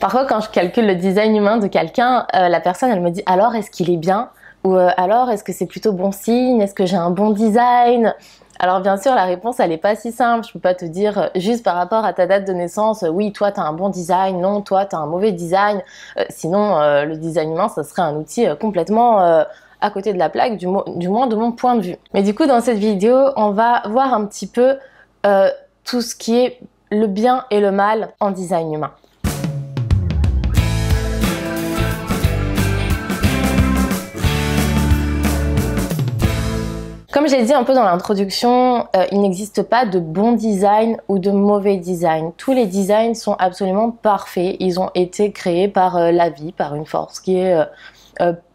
Parfois quand je calcule le design humain de quelqu'un, la personne elle me dit alors est-ce qu'il est bien? Ou alors est-ce que c'est plutôt bon signe? Est-ce que j'ai un bon design? Alors bien sûr la réponse elle est pas si simple, je peux pas te dire juste par rapport à ta date de naissance, oui toi t'as un bon design, non toi t'as un mauvais design, sinon le design humain ça serait un outil complètement à côté de la plaque, du moins de mon point de vue. Mais du coup dans cette vidéo on va voir un petit peu tout ce qui est le bien et le mal en design humain. Comme j'ai dit un peu dans l'introduction, il n'existe pas de bon design ou de mauvais design. Tous les designs sont absolument parfaits. Ils ont été créés par la vie, par une force qui est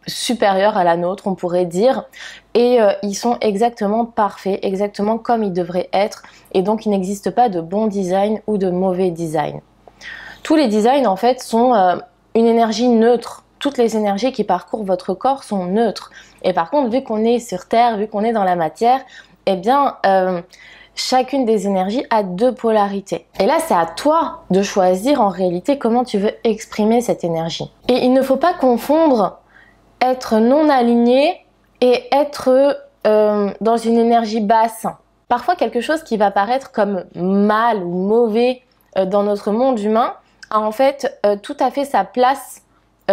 supérieure à la nôtre, on pourrait dire. Et ils sont exactement parfaits, exactement comme ils devraient être. Et donc, il n'existe pas de bon design ou de mauvais design. Tous les designs, en fait, sont une énergie neutre. Toutes les énergies qui parcourent votre corps sont neutres. Et par contre, vu qu'on est sur Terre, vu qu'on est dans la matière, eh bien, chacune des énergies a deux polarités. Et là, c'est à toi de choisir en réalité comment tu veux exprimer cette énergie. Et il ne faut pas confondre être non aligné et être dans une énergie basse. Parfois, quelque chose qui va paraître comme mal ou mauvais dans notre monde humain a en fait tout à fait sa place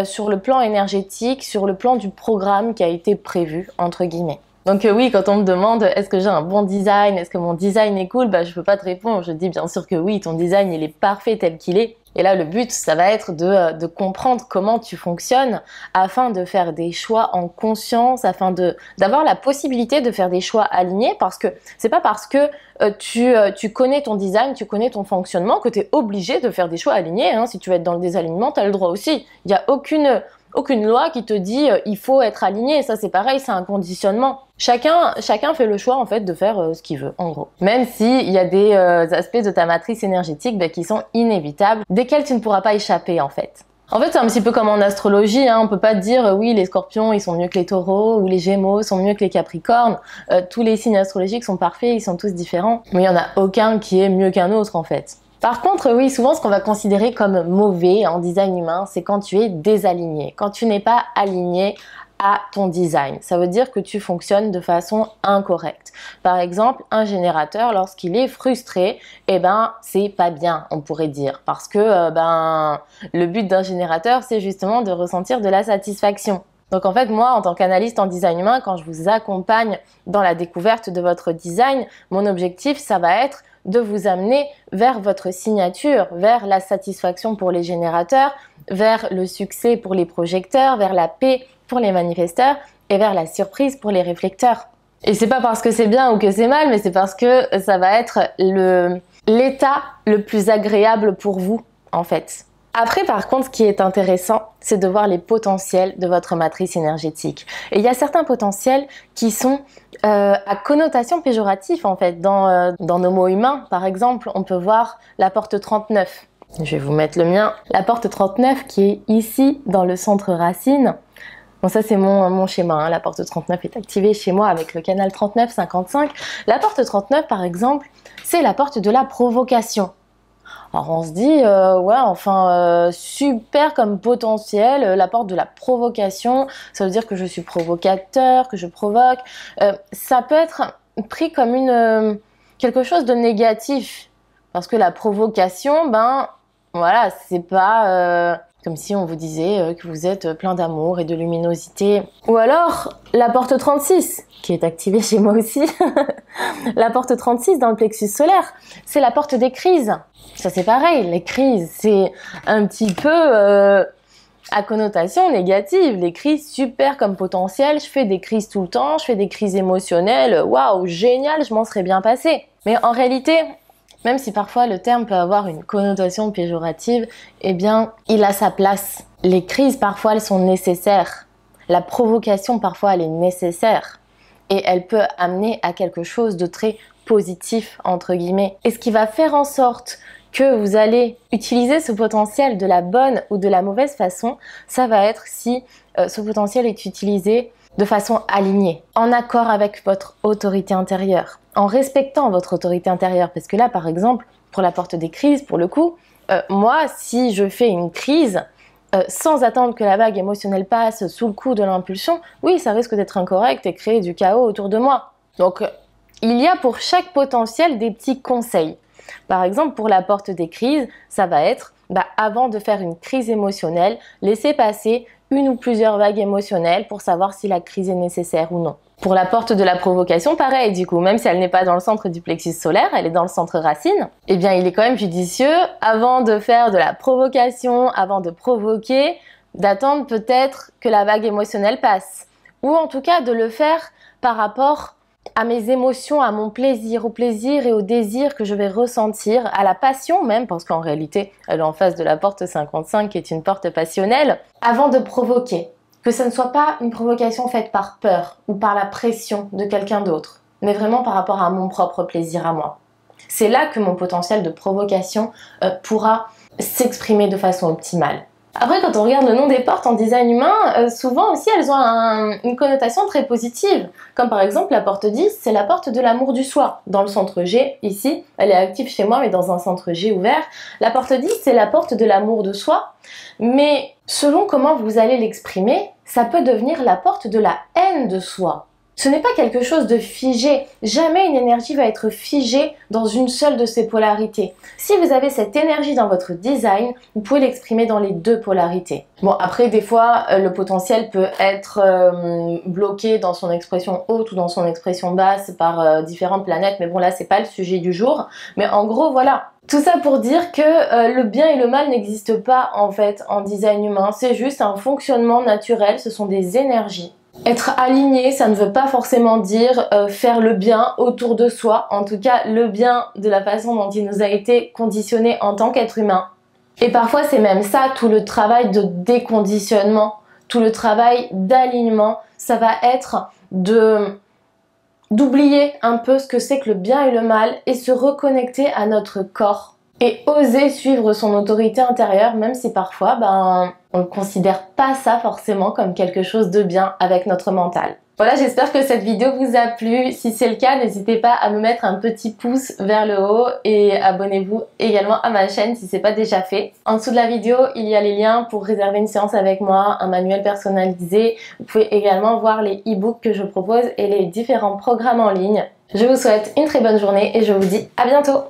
sur le plan énergétique, sur le plan du programme qui a été prévu, entre guillemets. Donc oui, quand on me demande est-ce que j'ai un bon design, est-ce que mon design est cool, je peux pas te répondre, je dis bien sûr que oui, ton design il est parfait tel qu'il est. Et là le but ça va être de comprendre comment tu fonctionnes afin de faire des choix en conscience, afin d'avoir la possibilité de faire des choix alignés, parce que c'est pas parce que tu connais ton design, tu connais ton fonctionnement que tu es obligé de faire des choix alignés, hein. Si tu veux être dans le désalignement, tu as le droit aussi. Il n'y a aucune loi qui te dit il faut être aligné, ça c'est pareil, c'est un conditionnement. Chacun fait le choix en fait de faire ce qu'il veut, en gros. Même s'il y a des aspects de ta matrice énergétique qui sont inévitables, desquels tu ne pourras pas échapper en fait. En fait, c'est un petit peu comme en astrologie, hein. On peut pas dire oui, les scorpions ils sont mieux que les taureaux ou les gémeaux sont mieux que les capricornes. Tous les signes astrologiques sont parfaits, ils sont tous différents. Mais il y en a aucun qui est mieux qu'un autre en fait. Par contre, oui, souvent ce qu'on va considérer comme mauvais en design humain, c'est quand tu es désaligné, quand tu n'es pas aligné à ton design. Ça veut dire que tu fonctionnes de façon incorrecte. Par exemple, un générateur, lorsqu'il est frustré, c'est pas bien, on pourrait dire. Parce que le but d'un générateur, c'est justement de ressentir de la satisfaction. Donc en fait, moi, en tant qu'analyste en design humain, quand je vous accompagne dans la découverte de votre design, mon objectif, ça va être de vous amener vers votre signature, vers la satisfaction pour les générateurs, vers le succès pour les projecteurs, vers la paix pour les manifesteurs et vers la surprise pour les réflecteurs. Et c'est pas parce que c'est bien ou que c'est mal, mais c'est parce que ça va être l'état le plus agréable pour vous, en fait. Après, par contre, ce qui est intéressant, c'est de voir les potentiels de votre matrice énergétique. Et il y a certains potentiels qui sont à connotation péjorative, en fait. Dans nos mots humains, par exemple, on peut voir la porte 39. Je vais vous mettre le mien. La porte 39 qui est ici, dans le centre racine. Bon, ça, c'est mon schéma, hein. La porte 39 est activée chez moi avec le canal 39-55. La porte 39, par exemple, c'est la porte de la provocation. Alors on se dit, super comme potentiel, la porte de la provocation, ça veut dire que je suis provocateur, que je provoque. Ça peut être pris comme quelque chose de négatif, parce que la provocation, c'est pas comme si on vous disait que vous êtes plein d'amour et de luminosité. Ou alors, la porte 36, qui est activée chez moi aussi. La porte 36 dans le plexus solaire, c'est la porte des crises. Ça c'est pareil, les crises, c'est un petit peu à connotation négative. Les crises, super comme potentiel, je fais des crises tout le temps, je fais des crises émotionnelles, waouh, génial, je m'en serais bien passé. Mais en réalité, même si parfois le terme peut avoir une connotation péjorative, eh bien, il a sa place. Les crises, parfois, elles sont nécessaires. La provocation, parfois, elle est nécessaire. Et elle peut amener à quelque chose de très positif, entre guillemets. Et ce qui va faire en sorte que vous allez utiliser ce potentiel de la bonne ou de la mauvaise façon, ça va être si ce potentiel est utilisé de façon alignée, en accord avec votre autorité intérieure, en respectant votre autorité intérieure. Parce que là, par exemple, pour la porte des crises, pour le coup, Moi, si je fais une crise, sans attendre que la vague émotionnelle passe sous le coup de l'impulsion, oui, ça risque d'être incorrect et créer du chaos autour de moi. Donc, il y a pour chaque potentiel des petits conseils. Par exemple, pour la porte des crises, ça va être, avant de faire une crise émotionnelle, laisser passer une ou plusieurs vagues émotionnelles pour savoir si la crise est nécessaire ou non. Pour la porte de la provocation, pareil, du coup, même si elle n'est pas dans le centre du plexus solaire, elle est dans le centre racine, eh bien, il est quand même judicieux, avant de faire de la provocation, avant de provoquer, d'attendre peut-être que la vague émotionnelle passe. Ou en tout cas, de le faire par rapport à mes émotions, à mon plaisir, au plaisir et au désir que je vais ressentir, à la passion même, parce qu'en réalité, elle est en face de la porte 55 qui est une porte passionnelle, avant de provoquer. Que ça ne soit pas une provocation faite par peur ou par la pression de quelqu'un d'autre, mais vraiment par rapport à mon propre plaisir à moi. C'est là que mon potentiel de provocation pourra s'exprimer de façon optimale. Après, quand on regarde le nom des portes en design humain, souvent aussi elles ont une connotation très positive. Comme par exemple la porte 10, c'est la porte de l'amour du soi. Dans le centre G, ici, elle est active chez moi mais dans un centre G ouvert. La porte 10, c'est la porte de l'amour de soi. Mais selon comment vous allez l'exprimer, ça peut devenir la porte de la haine de soi. Ce n'est pas quelque chose de figé. Jamais une énergie va être figée dans une seule de ces polarités. Si vous avez cette énergie dans votre design, vous pouvez l'exprimer dans les deux polarités. Bon, après, des fois, le potentiel peut être bloqué dans son expression haute ou dans son expression basse par différentes planètes. Mais bon, là, c'est pas le sujet du jour. Mais en gros, voilà. Tout ça pour dire que le bien et le mal n'existent pas, en fait, en design humain. C'est juste un fonctionnement naturel. Ce sont des énergies. Être aligné, ça ne veut pas forcément dire faire le bien autour de soi, en tout cas le bien de la façon dont il nous a été conditionné en tant qu'être humain. Et parfois c'est même ça, tout le travail de déconditionnement, tout le travail d'alignement, ça va être d'oublier un peu ce que c'est que le bien et le mal et se reconnecter à notre corps. Et oser suivre son autorité intérieure, même si parfois, on ne considère pas ça forcément comme quelque chose de bien avec notre mental. Voilà, j'espère que cette vidéo vous a plu. Si c'est le cas, n'hésitez pas à me mettre un petit pouce vers le haut et abonnez-vous également à ma chaîne si ce n'est pas déjà fait. En dessous de la vidéo, il y a les liens pour réserver une séance avec moi, un manuel personnalisé. Vous pouvez également voir les e-books que je propose et les différents programmes en ligne. Je vous souhaite une très bonne journée et je vous dis à bientôt.